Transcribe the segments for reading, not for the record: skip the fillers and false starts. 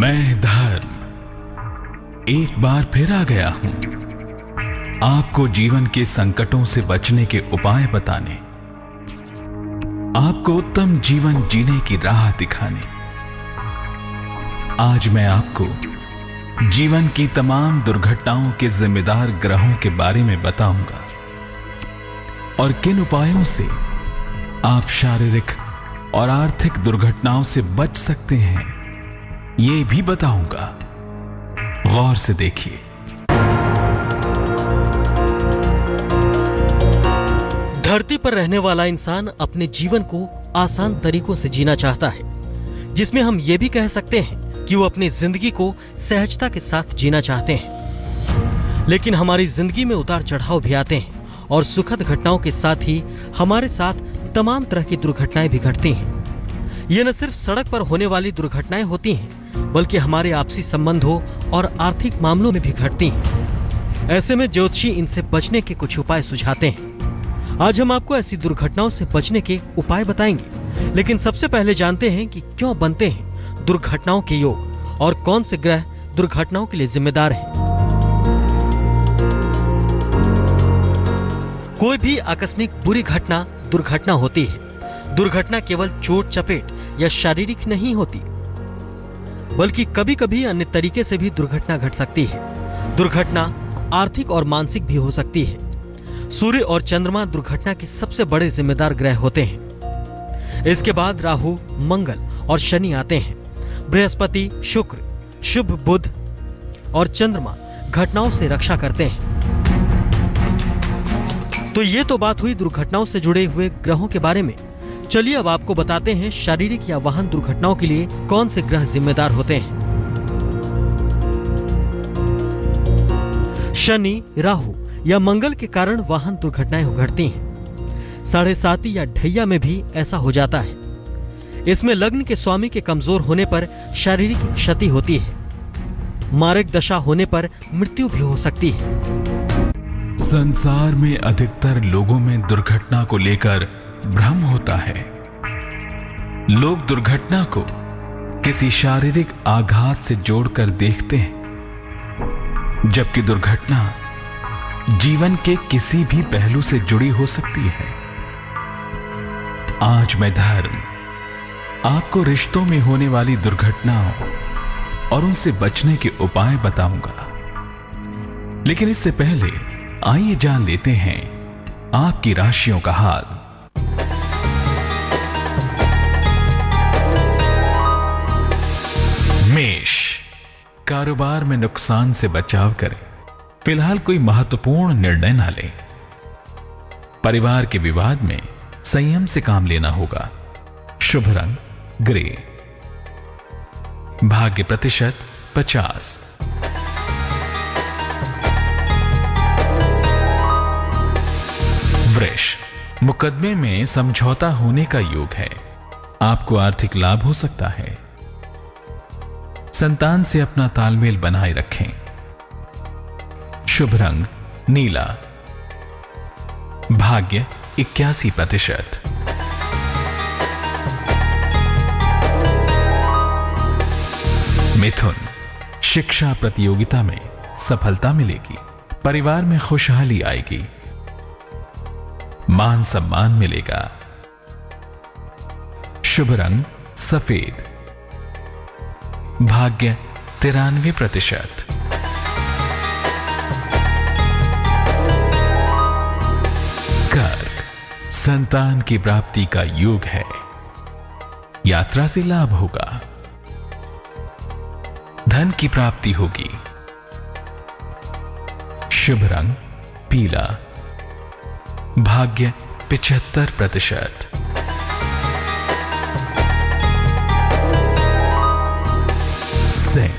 मैं धर्म एक बार फिर आ गया हूं आपको जीवन के संकटों से बचने के उपाय बताने, आपको उत्तम जीवन जीने की राह दिखाने। आज मैं आपको जीवन की तमाम दुर्घटनाओं के जिम्मेदार ग्रहों के बारे में बताऊंगा और किन उपायों से आप शारीरिक और आर्थिक दुर्घटनाओं से बच सकते हैं, ये भी बताऊंगा। गौर से देखिए। धरती पर रहने वाला इंसान अपने जीवन को आसान तरीकों से जीना चाहता है, जिसमें हम ये भी कह सकते हैं कि वो अपनी जिंदगी को सहजता के साथ जीना चाहते हैं। लेकिन हमारी जिंदगी में उतार चढ़ाव भी आते हैं और सुखद घटनाओं के साथ ही हमारे साथ तमाम तरह की दुर्घटनाएं भी घटती हैं। ये न सिर्फ सड़क पर होने वाली दुर्घटनाएं होती हैं, बल्कि हमारे आपसी संबंधों और आर्थिक मामलों में भी घटती हैं। ऐसे में ज्योतिषी इनसे बचने के कुछ उपाय सुझाते हैं। आज हम आपको ऐसी दुर्घटनाओं से बचने के उपाय बताएंगे, लेकिन सबसे पहले जानते हैं कि क्यों बनते हैं दुर्घटनाओं के योग और कौन से ग्रह दुर्घटनाओं के लिए जिम्मेदार हैं। कोई भी आकस्मिक बुरी घटना दुर्घटना होती है। दुर्घटना केवल चोट चपेट या शारीरिक नहीं होती, बल्कि कभी कभी अन्य तरीके से भी दुर्घटना घट सकती है। दुर्घटना आर्थिक और मानसिक भी हो सकती है। सूर्य और चंद्रमा दुर्घटना के सबसे बड़े जिम्मेदार ग्रह होते हैं। इसके बाद राहु, मंगल और शनि आते हैं। बृहस्पति, शुक्र, शुभ बुध और चंद्रमा घटनाओं से रक्षा करते हैं। तो ये तो बात हुई दुर्घटनाओं से जुड़े हुए ग्रहों के बारे में। चलिए अब आपको बताते हैं शारीरिक या वाहन दुर्घटनाओं के लिए कौन से ग्रह जिम्मेदार होते हैं। शनि, राहु या मंगल के कारण वाहन दुर्घटनाएं घटती हैं। 7.5 या ढैया में भी ऐसा हो जाता है। इसमें लग्न के स्वामी के कमजोर होने पर शारीरिक क्षति होती है। मारक दशा होने पर मृत्यु भी हो सकती है। संसार में अधिकतर लोगों में दुर्घटना को लेकर भ्रम होता है। लोग दुर्घटना को किसी शारीरिक आघात से जोड़कर देखते हैं, जबकि दुर्घटना जीवन के किसी भी पहलू से जुड़ी हो सकती है। आज मैं धर्म आपको रिश्तों में होने वाली दुर्घटनाओं और उनसे बचने के उपाय बताऊंगा। लेकिन इससे पहले आइए जान लेते हैं आपकी राशियों का हाल। मेष, कारोबार में नुकसान से बचाव करें। फिलहाल कोई महत्वपूर्ण निर्णय ना लें। परिवार के विवाद में संयम से काम लेना होगा। शुभ रंग ग्रे। भाग्य प्रतिशत 50। वृष, मुकदमे में समझौता होने का योग है। आपको आर्थिक लाभ हो सकता है। संतान से अपना तालमेल बनाए रखें। शुभ रंग नीला। भाग्य 81%। मिथुन, शिक्षा प्रतियोगिता में सफलता मिलेगी। परिवार में खुशहाली आएगी। मान सम्मान मिलेगा। शुभ रंग सफेद। भाग्य 93%। कर्क, संतान की प्राप्ति का योग है। यात्रा से लाभ होगा। धन की प्राप्ति होगी। शुभ रंग पीला। भाग्य 75%। सिंह,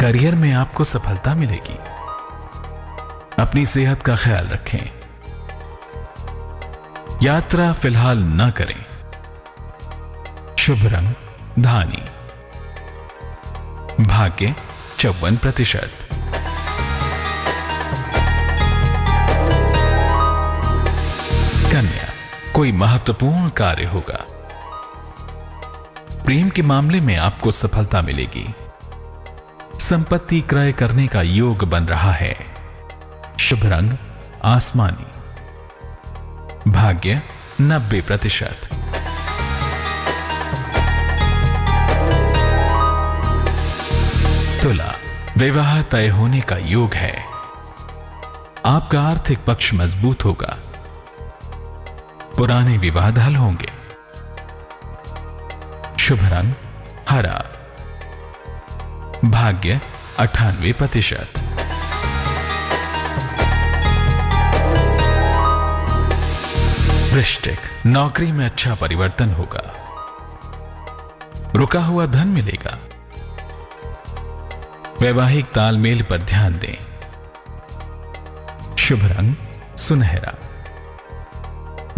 करियर में आपको सफलता मिलेगी। अपनी सेहत का ख्याल रखें। यात्रा फिलहाल न करें। शुभ रंग धानी। भाग्य 54%। कन्या, कोई महत्वपूर्ण कार्य होगा। प्रेम के मामले में आपको सफलता मिलेगी। संपत्ति क्रय करने का योग बन रहा है। शुभ रंग आसमानी। भाग्य 90%। तुला, विवाह तय होने का योग है। आपका आर्थिक पक्ष मजबूत होगा। पुराने विवाद हल होंगे। शुभ रंग हरा। भाग्य 98%। वृश्चिक, नौकरी में अच्छा परिवर्तन होगा। रुका हुआ धन मिलेगा। वैवाहिक तालमेल पर ध्यान दें। शुभ रंग सुनहरा।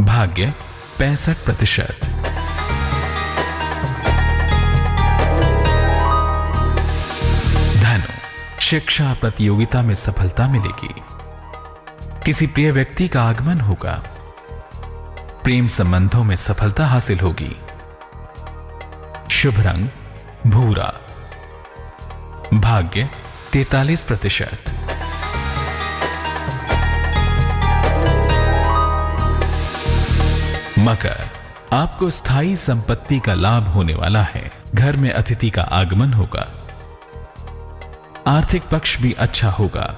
भाग्य 65%। धनु, शिक्षा प्रतियोगिता में सफलता मिलेगी। किसी प्रिय व्यक्ति का आगमन होगा। प्रेम संबंधों में सफलता हासिल होगी। शुभ रंग भूरा। भाग्य 43%। मकर, आपको स्थायी संपत्ति का लाभ होने वाला है। घर में अतिथि का आगमन होगा। आर्थिक पक्ष भी अच्छा होगा।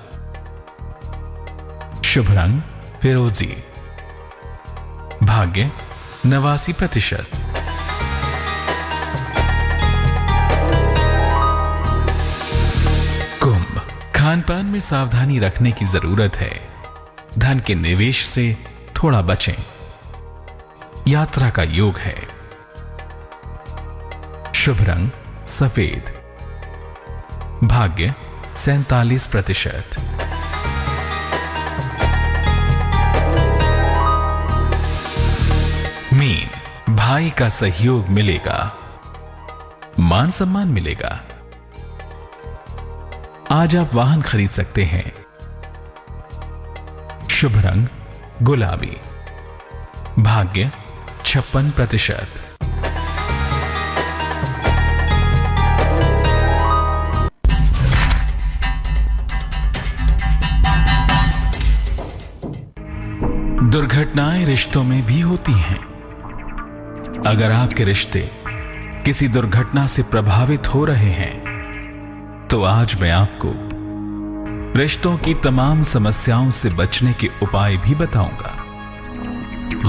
शुभ रंग फिरोजी। भाग्य 89%। कुंभ, खान पान में सावधानी रखने की जरूरत है। धन के निवेश से थोड़ा बचें। यात्रा का योग है। शुभ रंग सफेद। भाग्य 47%। मीन, भाई का सहयोग मिलेगा। मान सम्मान मिलेगा। आज आप वाहन खरीद सकते हैं। शुभ रंग गुलाबी। भाग्य 56%। दुर्घटनाएं रिश्तों में भी होती हैं। अगर आपके रिश्ते किसी दुर्घटना से प्रभावित हो रहे हैं तो आज मैं आपको रिश्तों की तमाम समस्याओं से बचने के उपाय भी बताऊंगा।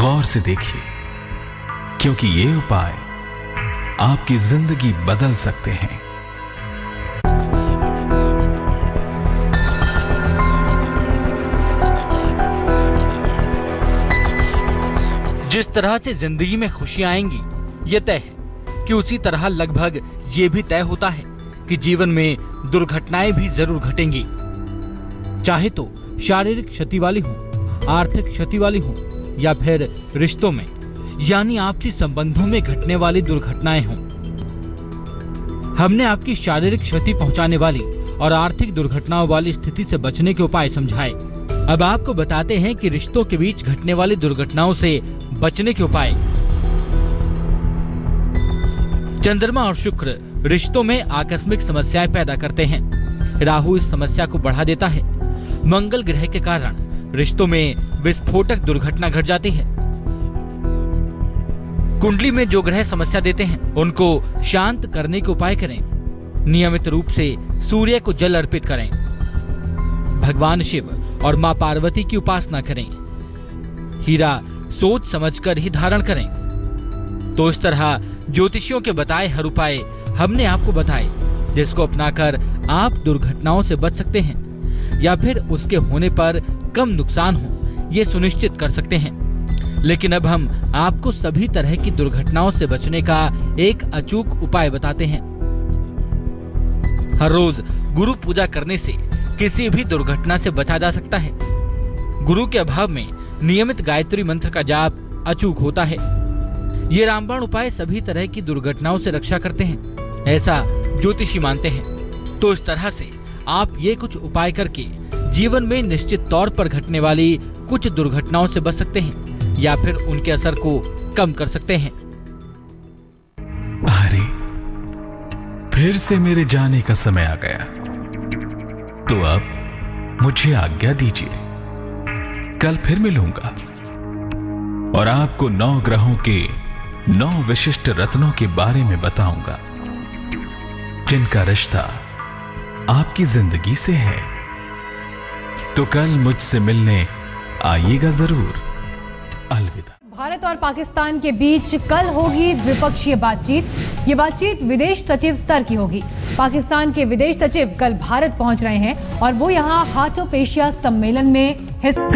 गौर से देखिए, क्योंकि ये उपाय आपकी जिंदगी बदल सकते हैं। जिस तरह से जिंदगी में खुशियां आएंगी ये तय है कि उसी तरह लगभग ये भी तय होता है कि जीवन में दुर्घटनाएं भी जरूर घटेंगी। चाहे तो शारीरिक क्षति वाली हो, आर्थिक क्षति वाली हो या फिर रिश्तों में यानी आपसी संबंधों में घटने वाली दुर्घटनाएं हों। हमने आपकी शारीरिक क्षति पहुंचाने वाली और आर्थिक दुर्घटनाओं वाली स्थिति से बचने के उपाय समझाए। अब आपको बताते हैं कि रिश्तों के बीच घटने वाली दुर्घटनाओं से बचने के उपाय। चंद्रमा और शुक्र रिश्तों में आकस्मिक समस्याएं पैदा करते हैं। राहु इस समस्या को बढ़ा देता है। मंगल ग्रह के कारण रिश्तों में विस्फोटक दुर्घटना घट जाती है। कुंडली में जो ग्रह समस्या देते हैं उनको शांत करने के उपाय करें। नियमित रूप से सूर्य को जल अर्पित करें। भगवान शिव और मां पार्वती की उपासना करें। हीरा सोच समझकर ही धारण करें। तो इस तरह ज्योतिषियों के बताए हर उपाय हमने आपको बताए, जिसको अपनाकर आप दुर्घटनाओं से बच सकते हैं या फिर उसके होने पर कम नुकसान हो ये सुनिश्चित कर सकते हैं। लेकिन अब हम आपको सभी तरह की दुर्घटनाओं से बचने का एक अचूक उपाय बताते हैं। हर रोज गुरु पूजा करने से किसी भी दुर्घटना से बचा जा सकता है। गुरु के अभाव में नियमित गायत्री मंत्र का जाप अचूक होता है। ये रामबाण उपाय सभी तरह की दुर्घटनाओं से रक्षा करते हैं, ऐसा ज्योतिषी मानते हैं। तो इस तरह से आप ये कुछ उपाय करके जीवन में निश्चित तौर पर घटने वाली कुछ दुर्घटनाओं से बच सकते हैं या फिर उनके असर को कम कर सकते हैं। अरे, फिर से मेरे जाने का समय आ गया। तो अब मुझे आज्ञा दीजिए। कल फिर मिलूंगा और आपको 9 ग्रहों के 9 विशिष्ट रत्नों के बारे में बताऊंगा, जिनका रिश्ता आपकी जिंदगी से है। तो कल मुझसे मिलने आइएगा जरूर। अलविदा। भारत और पाकिस्तान के बीच कल होगी द्विपक्षीय बातचीत। ये बातचीत विदेश सचिव स्तर की होगी। पाकिस्तान के विदेश सचिव कल भारत पहुंच रहे हैं और वो यहाँ हार्ट ऑफ एशिया सम्मेलन में हिस्सा